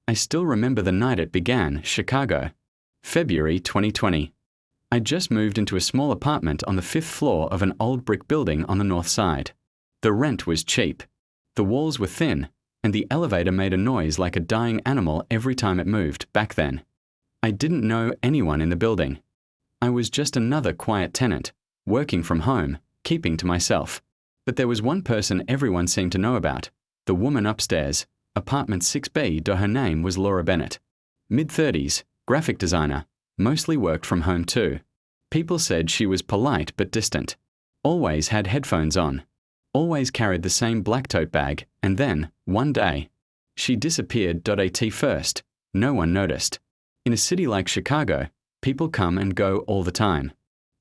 I still remember the night it began, Chicago. February 2020. I just moved into a small apartment on the 5th floor of an old brick building on the north side. The rent was cheap. The walls were thin, and the elevator made a noise like a dying animal every time it moved back then. I didn't know anyone in the building. I was just another quiet tenant, working from home, keeping to myself. But there was one person everyone seemed to know about, the woman upstairs, apartment 6B. Her name was Laura Bennett. Mid-30s, graphic designer, mostly worked from home too. People said she was polite but distant. Always had headphones on. Always carried the same black tote bag, and then, one day, she disappeared. At first, no one noticed. In a city like Chicago, people come and go all the time.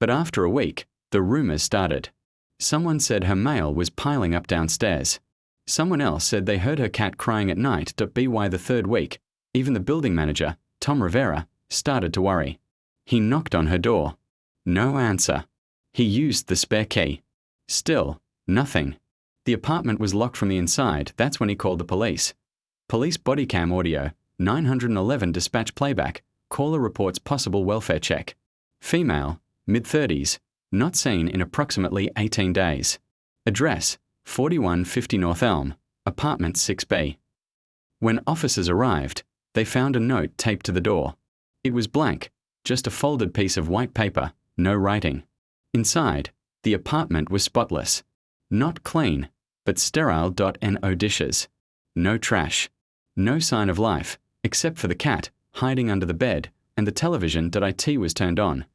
But after a week, the rumors started. Someone said her mail was piling up downstairs. Someone else said they heard her cat crying at night. By the third week, even the building manager, Tom Rivera, started to worry. He knocked on her door. No answer. He used the spare key. Still, nothing. The apartment was locked from the inside. That's when he called the police. Police body cam audio, 911 dispatch playback, caller reports possible welfare check. Female, mid-30s, not seen in approximately 18 days. Address, 4150 North Elm, apartment 6B. When officers arrived, they found a note taped to the door. It was blank, just a folded piece of white paper, no writing. Inside, the apartment was spotless. Not clean, but sterile. No dishes. No trash. No sign of life, except for the cat, hiding under the bed, and the television. It was turned on.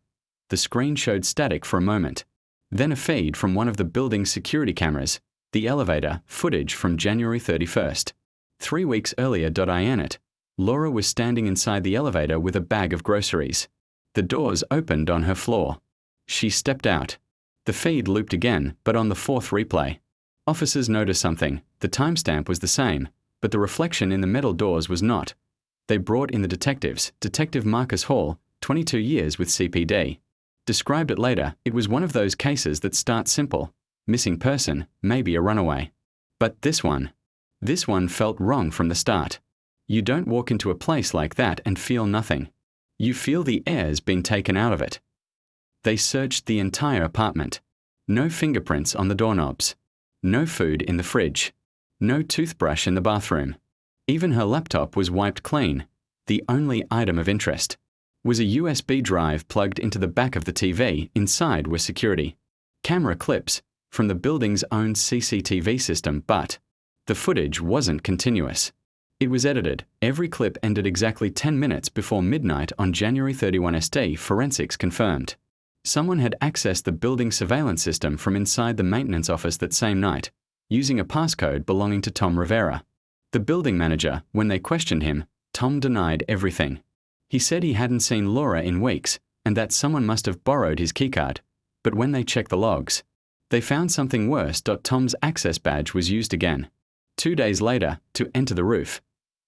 The screen showed static for a moment. Then a feed from one of the building's security cameras, the elevator, footage from January 31st. 3 weeks earlier. Laura was standing inside the elevator with a bag of groceries. The doors opened on her floor. She stepped out. The feed looped again, but on the 4th replay. Officers noticed something. The timestamp was the same, but the reflection in the metal doors was not. They brought in the detectives, Detective Marcus Hall, 22 years with CPD. Described it later, it was one of those cases that start simple. Missing person, maybe a runaway. But this one felt wrong from the start. You don't walk into a place like that and feel nothing. You feel the air's been taken out of it. They searched the entire apartment. No fingerprints on the doorknobs. No food in the fridge. No toothbrush in the bathroom. Even her laptop was wiped clean. The only item of interest was a USB drive plugged into the back of the TV. Inside were security camera clips from the building's own CCTV system, but the footage wasn't continuous. It was edited. Every clip ended exactly 10 minutes before midnight on January 31. Forensics confirmed. Someone had accessed the building surveillance system from inside the maintenance office that same night, using a passcode belonging to Tom Rivera. The building manager, when they questioned him, Tom denied everything. He said he hadn't seen Laura in weeks, and that someone must have borrowed his keycard. But when they checked the logs, they found something worse. Tom's access badge was used again. 2 days later, to enter the roof.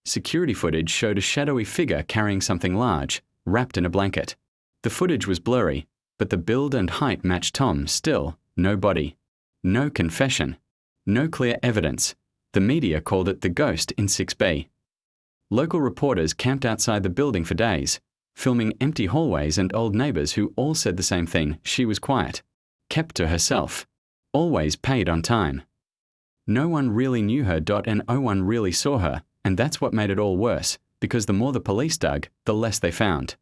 Security footage showed a shadowy figure carrying something large, wrapped in a blanket. The footage was blurry, but the build and height matched Tom. Still, no body. No confession. No clear evidence. The media called it the ghost in 6B. Local reporters camped outside the building for days, filming empty hallways and old neighbors who all said the same thing. She was quiet. Kept to herself. Always paid on time. No one really knew her. And no one really saw her. And that's what made it all worse, because the more the police dug, the less they found.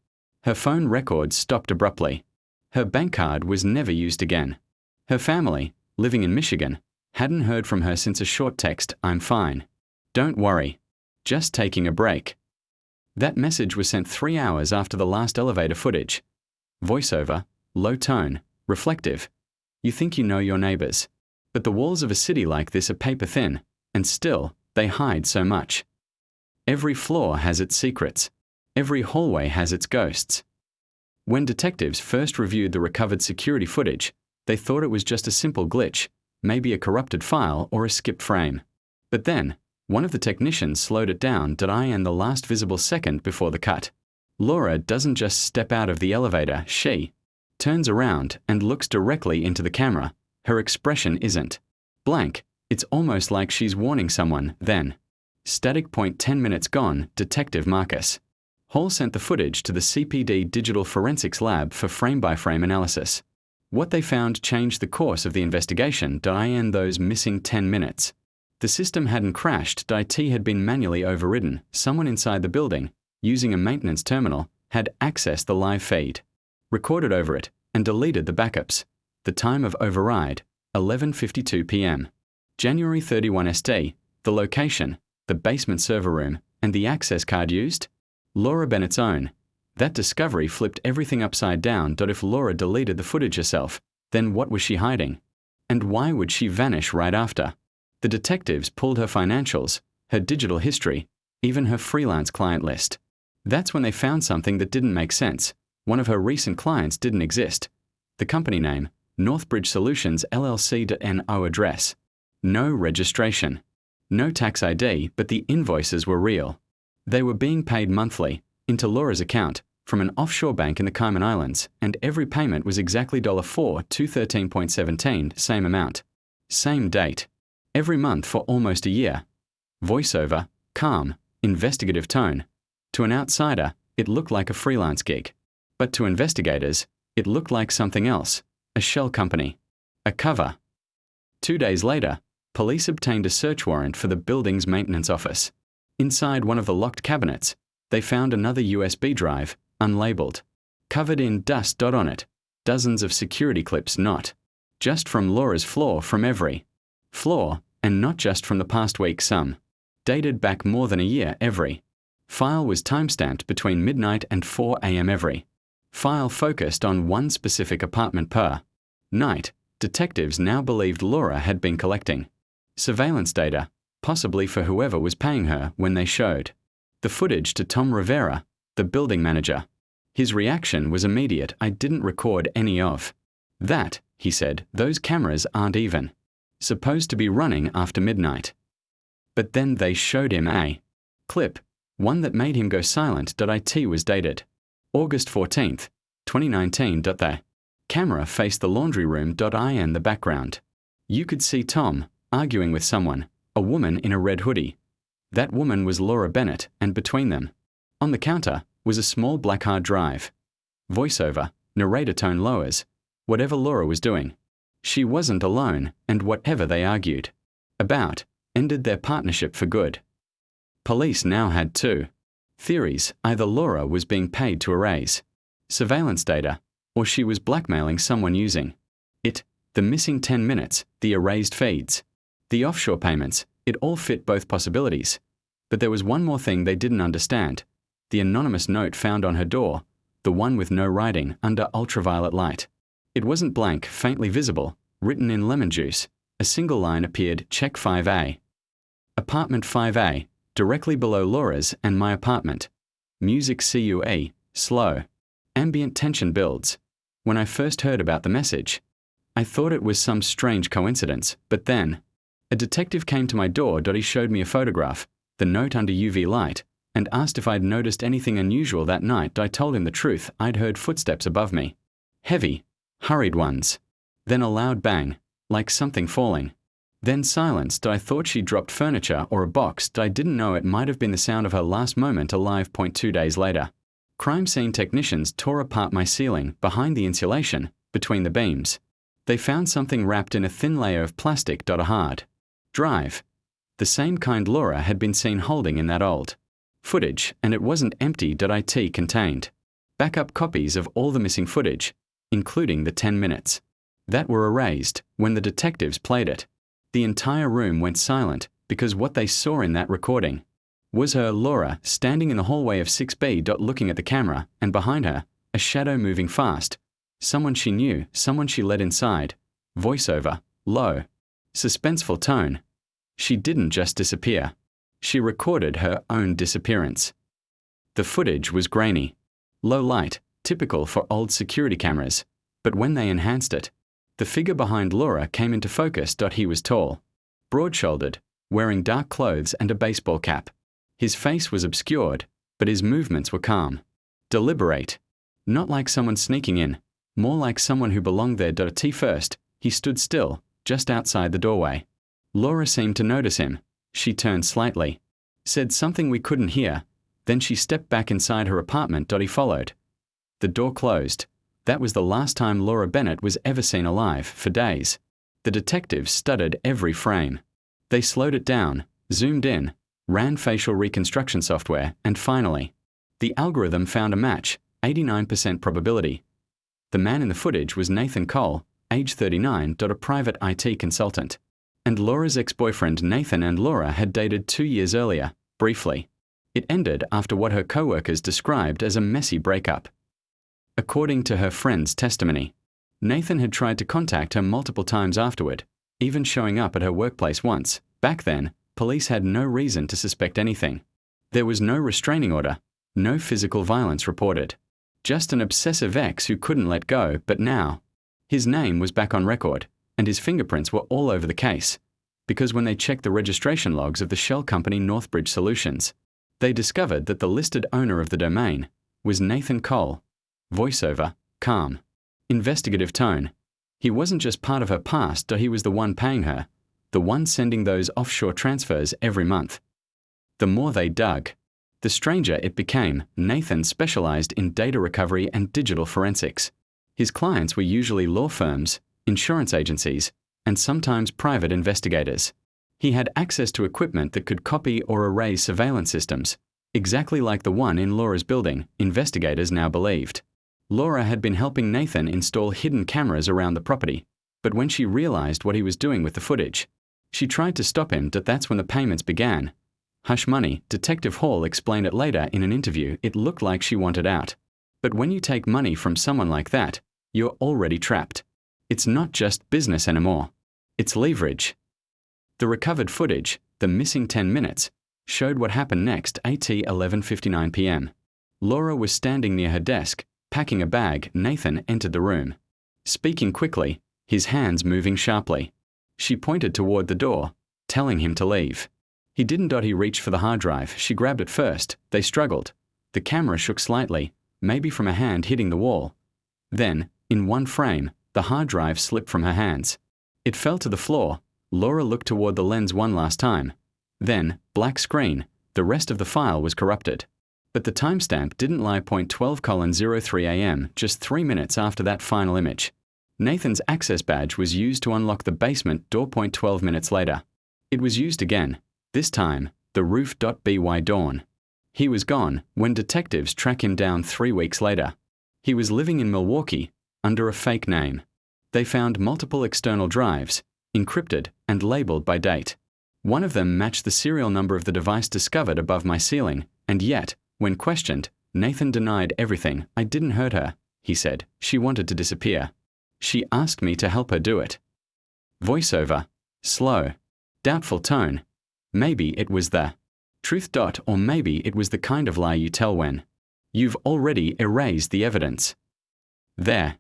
Her phone records stopped abruptly. Her bank card was never used again. Her family, living in Michigan, hadn't heard from her since a short text, "I'm fine. Don't worry. Just taking a break." That message was sent 3 hours after the last elevator footage. Voiceover, low tone, reflective. You think you know your neighbors. But the walls of a city like this are paper thin, and still, they hide so much. Every floor has its secrets. Every hallway has its ghosts. When detectives first reviewed the recovered security footage, they thought it was just a simple glitch, maybe a corrupted file or a skipped frame. But then, one of the technicians slowed it down in the last visible second before the cut. Laura doesn't just step out of the elevator, she turns around and looks directly into the camera. Her expression isn't blank. It's almost like she's warning someone, then Static point 10 minutes gone, Detective Marcus. Hall sent the footage to the CPD Digital Forensics Lab for frame-by-frame analysis. What they found changed the course of the investigation. In those missing 10 minutes. The system hadn't crashed. IT had been manually overridden. Someone inside the building, using a maintenance terminal, had accessed the live feed, recorded over it, and deleted the backups. The time of override, 11:52 p.m. January 31 ST. The location, the basement server room, and the access card used? Laura Bennett's own. That discovery flipped everything upside down. If Laura deleted the footage herself, then what was she hiding? And why would she vanish right after? The detectives pulled her financials, her digital history, even her freelance client list. That's when they found something that didn't make sense. One of her recent clients didn't exist. The company name, Northbridge Solutions LLC.NO address. No registration. No tax ID, but the invoices were real. They were being paid monthly, into Laura's account, from an offshore bank in the Cayman Islands, and every payment was exactly $4,213.17, same amount. Same date. Every month for almost a year. Voiceover, calm, investigative tone. To an outsider, it looked like a freelance gig. But to investigators, it looked like something else, a shell company. A cover. 2 days later, police obtained a search warrant for the building's maintenance office. Inside one of the locked cabinets, they found another USB drive, unlabeled, covered in dust. On it, dozens of security clips, not just from Laura's floor, from every floor, and not just from the past week, some dated back more than a year. Every file was timestamped between midnight and 4 a.m. Every file focused on one specific apartment per night. Detectives now believed Laura had been collecting surveillance data, possibly for whoever was paying her, when they showed the footage to Tom Rivera, the building manager. His reaction was immediate. I didn't record any of that, he said. Those cameras aren't even supposed to be running after midnight. But then they showed him a clip, one that made him go silent. It was dated August 14th, 2019. The camera faced the laundry room. In the background, you could see Tom arguing with someone, a woman in a red hoodie. That woman was Laura Bennett, and between them, on the counter, was a small black hard drive. Voiceover, narrator tone lowers. Whatever Laura was doing, she wasn't alone, and whatever they argued about ended their partnership for good. Police now had two theories. Either Laura was being paid to erase surveillance data, or she was blackmailing someone using it. The missing 10 minutes, the erased feeds, the offshore payments, it all fit both possibilities. But there was one more thing they didn't understand. The anonymous note found on her door, the one with no writing, under ultraviolet light. It wasn't blank, faintly visible, written in lemon juice. A single line appeared, check 5A. Apartment 5A, directly below Laura's and my apartment. Music CUE, slow. Ambient tension builds. When I first heard about the message, I thought it was some strange coincidence, but then a detective came to my door. He showed me a photograph, the note under UV light, and asked if I'd noticed anything unusual that night. I told him the truth. I'd heard footsteps above me. Heavy, hurried ones. Then a loud bang, like something falling. Then silence. I thought she dropped furniture or a box. I didn't know it might have been the sound of her last moment alive. 2 days later, crime scene technicians tore apart my ceiling, behind the insulation, between the beams. They found something wrapped in a thin layer of plastic. A hard drive. The same kind Laura had been seen holding in that old footage, and it wasn't empty. It contained backup copies of all the missing footage, including the 10 minutes that were erased when the detectives played it. The entire room went silent because what they saw in that recording was her, Laura, standing in the hallway of 6B. Looking at the camera, and behind her, a shadow moving fast. Someone she knew, someone she let inside. Voiceover, low, suspenseful tone. She didn't just disappear. She recorded her own disappearance. The footage was grainy, low light, typical for old security cameras, but when they enhanced it, the figure behind Laura came into focus. He was tall, broad-shouldered, wearing dark clothes and a baseball cap. His face was obscured, but his movements were calm, deliberate, not like someone sneaking in, more like someone who belonged there. First, he stood still, just outside the doorway. Laura seemed to notice him. She turned slightly, Said something we couldn't hear. Then she stepped back inside her apartment. He followed. The door closed. That was the last time Laura Bennett was ever seen alive, for days. The detectives studied every frame. They slowed it down, zoomed in, ran facial reconstruction software, and finally, the algorithm found a match, 89% probability. The man in the footage was Nathan Cole, age 39, a private IT consultant. And Laura's ex-boyfriend Nathan and Laura had dated 2 years earlier, briefly. It ended after what her co-workers described as a messy breakup. According to her friend's testimony, Nathan had tried to contact her multiple times afterward, even showing up at her workplace once. Back then, police had no reason to suspect anything. There was no restraining order, no physical violence reported. Just an obsessive ex who couldn't let go, but now, his name was back on record, and his fingerprints were all over the case. Because when they checked the registration logs of the shell company Northbridge Solutions, they discovered that the listed owner of the domain was Nathan Cole. Voiceover, calm. Investigative tone. He wasn't just part of her past, he was the one paying her, the one sending those offshore transfers every month. The more they dug, the stranger it became. Nathan specialized in data recovery and digital forensics. His clients were usually law firms, insurance agencies, and sometimes private investigators. He had access to equipment that could copy or erase surveillance systems, exactly like the one in Laura's building, investigators now believed. Laura had been helping Nathan install hidden cameras around the property, but when she realized what he was doing with the footage, she tried to stop him. That's when the payments began. Hush money, Detective Hall explained it later in an interview. It looked like she wanted out. But when you take money from someone like that, you're already trapped. It's not just business anymore. It's leverage. The recovered footage, the missing 10 minutes, showed what happened next. At 11:59 p.m. Laura was standing near her desk, packing a bag. Nathan entered the room. Speaking quickly, his hands moving sharply. She pointed toward the door, telling him to leave. He didn't. He reached for the hard drive. She grabbed it first. They struggled. The camera shook slightly, maybe from a hand hitting the wall. Then, in one frame, the hard drive slipped from her hands. It fell to the floor. Laura looked toward the lens one last time. Then, black screen, the rest of the file was corrupted. But the timestamp didn't lie. 12:03 a.m., just 3 minutes after that final image. Nathan's access badge was used to unlock the basement door. 12 minutes later. It was used again. This time, the roof.by dawn. He was gone when detectives track him down 3 weeks later. He was living in Milwaukee under a fake name. They found multiple external drives, encrypted and labeled by date. One of them matched the serial number of the device discovered above my ceiling, and yet, when questioned, Nathan denied everything. I didn't hurt her, he said. She wanted to disappear. She asked me to help her do it. Voiceover, slow, doubtful tone. Maybe it was the truth. Or maybe it was the kind of lie you tell when you've already erased the evidence. There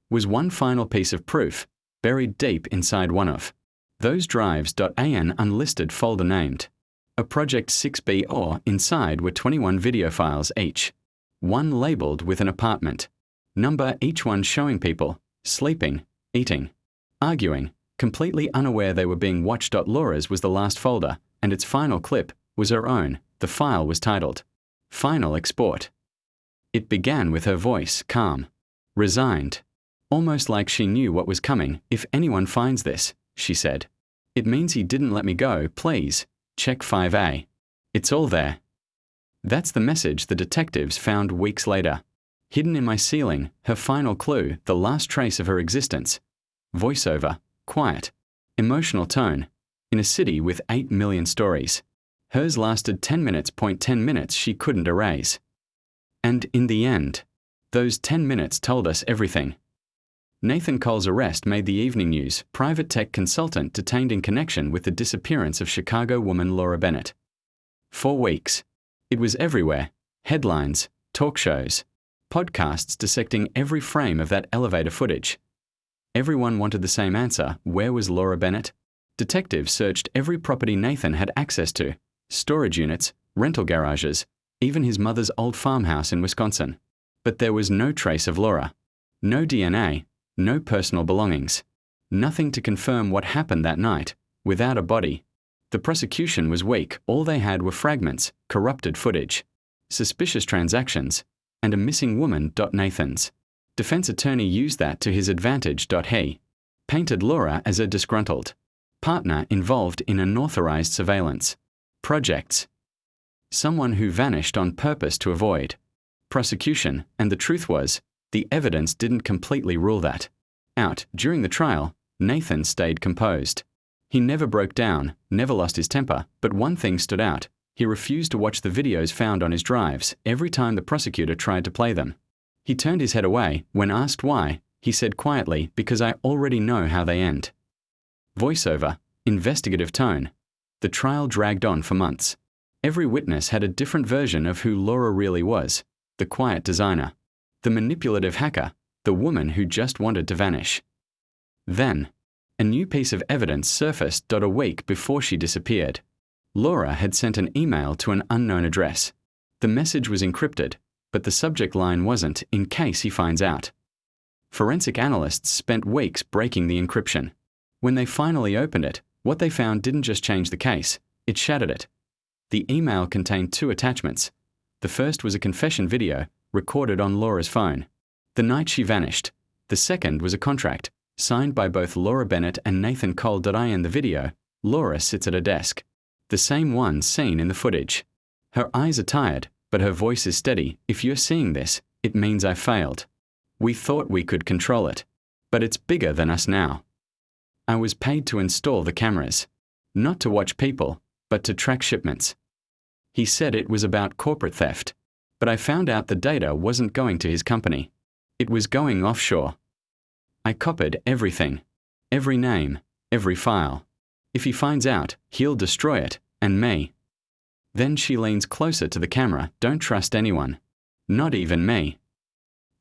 was one final piece of proof, buried deep inside one of those drives. An unlisted folder named a Project 6B, or inside were 21 video files each, one labeled with an apartment number, each one showing people sleeping, eating, arguing, completely unaware they were being watched. Laura's was the last folder, and its final clip was her own. The file was titled Final Export. It began with her voice, calm, resigned, almost like she knew what was coming. If anyone finds this, she said, it means he didn't let me go. Please, check 5A. It's all there. That's the message the detectives found weeks later. Hidden in my ceiling, her final clue, the last trace of her existence. Voiceover, quiet, emotional tone, in a city with 8 million stories. Hers lasted 10 minutes. 10 minutes she couldn't erase. And in the end, those 10 minutes told us everything. Nathan Cole's arrest made the evening news. Private tech consultant detained in connection with the disappearance of Chicago woman Laura Bennett. 4 weeks. It was everywhere. Headlines, talk shows, podcasts dissecting every frame of that elevator footage. Everyone wanted the same answer. Where was Laura Bennett? Detectives searched every property Nathan had access to, storage units, rental garages, even his mother's old farmhouse in Wisconsin. But there was no trace of Laura. No DNA, no personal belongings. Nothing to confirm what happened that night, without a body. The prosecution was weak. All they had were fragments, corrupted footage, suspicious transactions, and a missing woman. Nathan's defense attorney used that to his advantage. He painted Laura as a disgruntled partner involved in unauthorized surveillance projects, someone who vanished on purpose to avoid prosecution, and the truth was, the evidence didn't completely rule that out. During the trial, Nathan stayed composed. He never broke down, never lost his temper, but one thing stood out. He refused to watch the videos found on his drives every time the prosecutor tried to play them. He turned his head away. When asked why, he said quietly, "Because I already know how they end." Voiceover, investigative tone. The trial dragged on for months. Every witness had a different version of who Laura really was: the quiet designer, the manipulative hacker, the woman who just wanted to vanish. Then, a new piece of evidence surfaced. A week before she disappeared, Laura had sent an email to an unknown address. The message was encrypted, but the subject line wasn't, "in case he finds out." Forensic analysts spent weeks breaking the encryption. When they finally opened it, what they found didn't just change the case, it shattered it. The email contained 2 attachments. The first was a confession video, recorded on Laura's phone, the night she vanished. The second was a contract, signed by both Laura Bennett and Nathan Cole. In the video, Laura sits at a desk, the same one seen in the footage. Her eyes are tired, but her voice is steady. "If you're seeing this, it means I failed. We thought we could control it, but it's bigger than us now. I was paid to install the cameras, not to watch people, but to track shipments." He said it was about corporate theft, but I found out the data wasn't going to his company. It was going offshore. I copied everything, every name, every file. If he finds out, he'll destroy it, and me. Then she leans closer to the camera. "Don't trust anyone. Not even me."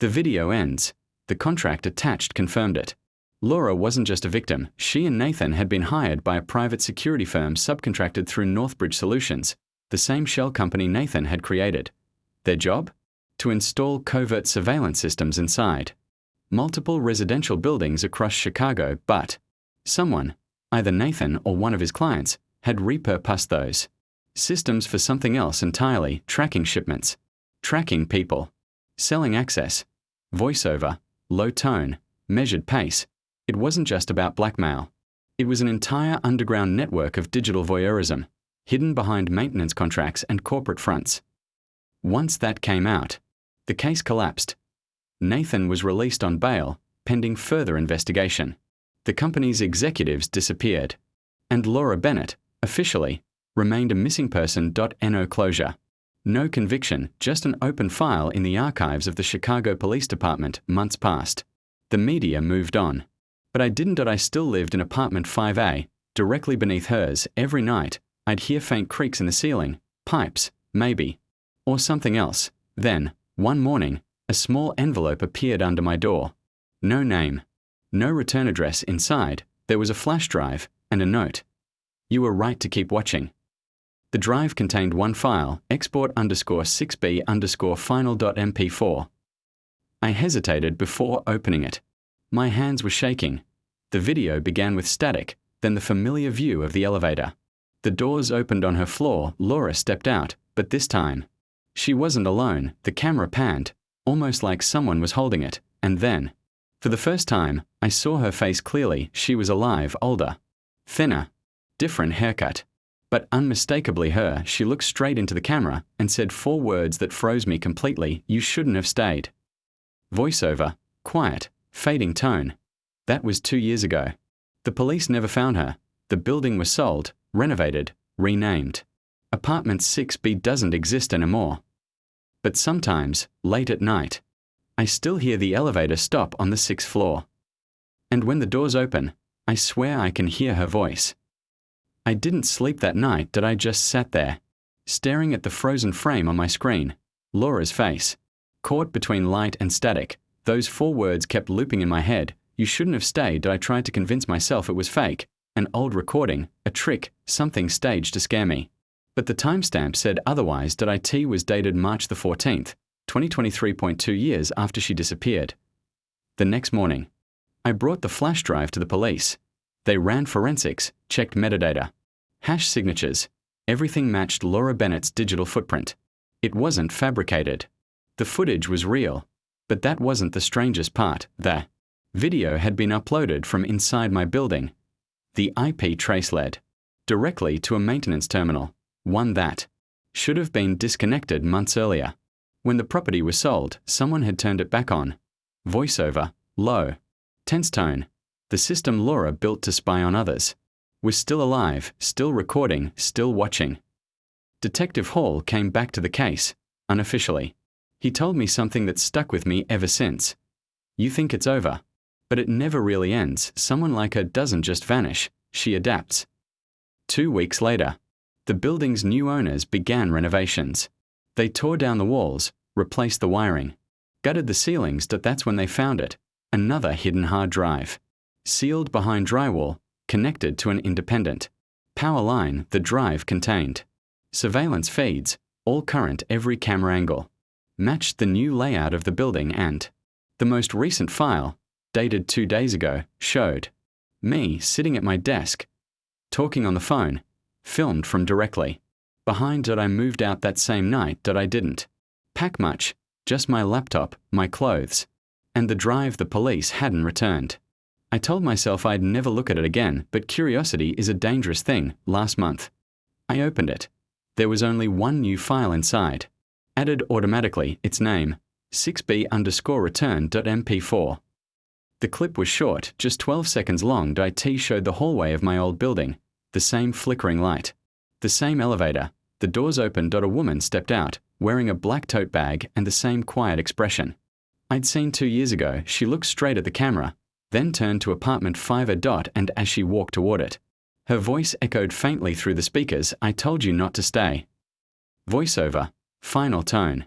The video ends. The contract attached confirmed it. Laura wasn't just a victim. She and Nathan had been hired by a private security firm subcontracted through Northbridge Solutions, the same shell company Nathan had created. Their job? To install covert surveillance systems inside multiple residential buildings across Chicago, but someone, either Nathan or one of his clients, had repurposed those systems for something else entirely: tracking shipments, tracking people, selling access. Voiceover, low tone, measured pace. It wasn't just about blackmail. It was an entire underground network of digital voyeurism, hidden behind maintenance contracts and corporate fronts. Once that came out, the case collapsed. Nathan was released on bail, pending further investigation. The company's executives disappeared, and Laura Bennett, officially, remained a missing person. No closure. No conviction, just an open file in the archives of the Chicago Police Department. Months passed. The media moved on. But I didn't. I still lived in apartment 5A, directly beneath hers. Every night, I'd hear faint creaks in the ceiling, pipes, maybe, or something else. Then, one morning, a small envelope appeared under my door. No name, no return address inside. There was a flash drive and a note. "You were right to keep watching." The drive contained one file, export_6b_final.mp4. I hesitated before opening it. My hands were shaking. The video began with static, then the familiar view of the elevator. The doors opened on her floor. Laura stepped out, but this time, she wasn't alone. The camera panned, almost like someone was holding it, and then, for the first time, I saw her face clearly. She was alive, older, thinner, different haircut, but unmistakably her. She looked straight into the camera and said 4 words that froze me completely: "You shouldn't have stayed." Voiceover, quiet, fading tone. That was 2 years ago. The police never found her. The building was sold, renovated, renamed. Apartment 6B doesn't exist anymore. But sometimes, late at night, I still hear the elevator stop on the 6th floor. And when the doors open, I swear I can hear her voice. I didn't sleep that night. I just sat there, staring at the frozen frame on my screen, Laura's face, caught between light and static. Those 4 words kept looping in my head. "You shouldn't have stayed." I tried to convince myself it was fake, an old recording, a trick, something staged to scare me. But the timestamp said otherwise. It was dated March the 14th, 2023.2 years after she disappeared. The next morning, I brought the flash drive to the police. They ran forensics, checked metadata. Hash signatures. Everything matched Laura Bennett's digital footprint. It wasn't fabricated. The footage was real. But that wasn't the strangest part. The video had been uploaded from inside my building. The IP trace led directly to a maintenance terminal, one that should have been disconnected months earlier. When the property was sold, someone had turned it back on. Voiceover, low, tense tone. The system Laura built to spy on others was still alive, still recording, still watching. Detective Hall came back to the case, unofficially. He told me something that stuck with me ever since. You think it's over, but it never really ends. Someone like her doesn't just vanish, she adapts. 2 weeks later, the building's new owners began renovations. They tore down the walls, replaced the wiring, gutted the ceilings. That's when they found it, another hidden hard drive. Sealed behind drywall, connected to an independent power line the drive contained. Surveillance feeds, all current, every camera angle, matched the new layout of the building, and the most recent file, dated 2 days ago, showed me sitting at my desk, talking on the phone, filmed from directly behind. I moved out that same night. I didn't pack much, just my laptop, my clothes, and the drive the police hadn't returned. I told myself I'd never look at it again, but curiosity is a dangerous thing. Last month, I opened it. There was only one new file inside. Added automatically, its name, 6b_return.mp4. The clip was short, just 12 seconds long. It showed the hallway of my old building, the same flickering light, the same elevator. The doors opened. A woman stepped out, wearing a black tote bag and the same quiet expression I'd seen 2 years ago. She looked straight at the camera, then turned to apartment 5. And as she walked toward it, her voice echoed faintly through the speakers, "I told you not to stay." Voiceover, final tone,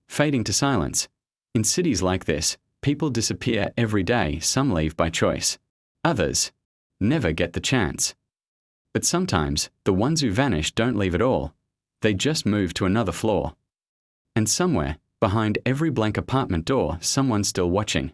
fading to silence. In cities like this, people disappear every day. Some leave by choice. Others never get the chance. But sometimes, the ones who vanish don't leave at all. They just move to another floor. And somewhere, behind every blank apartment door, someone's still watching.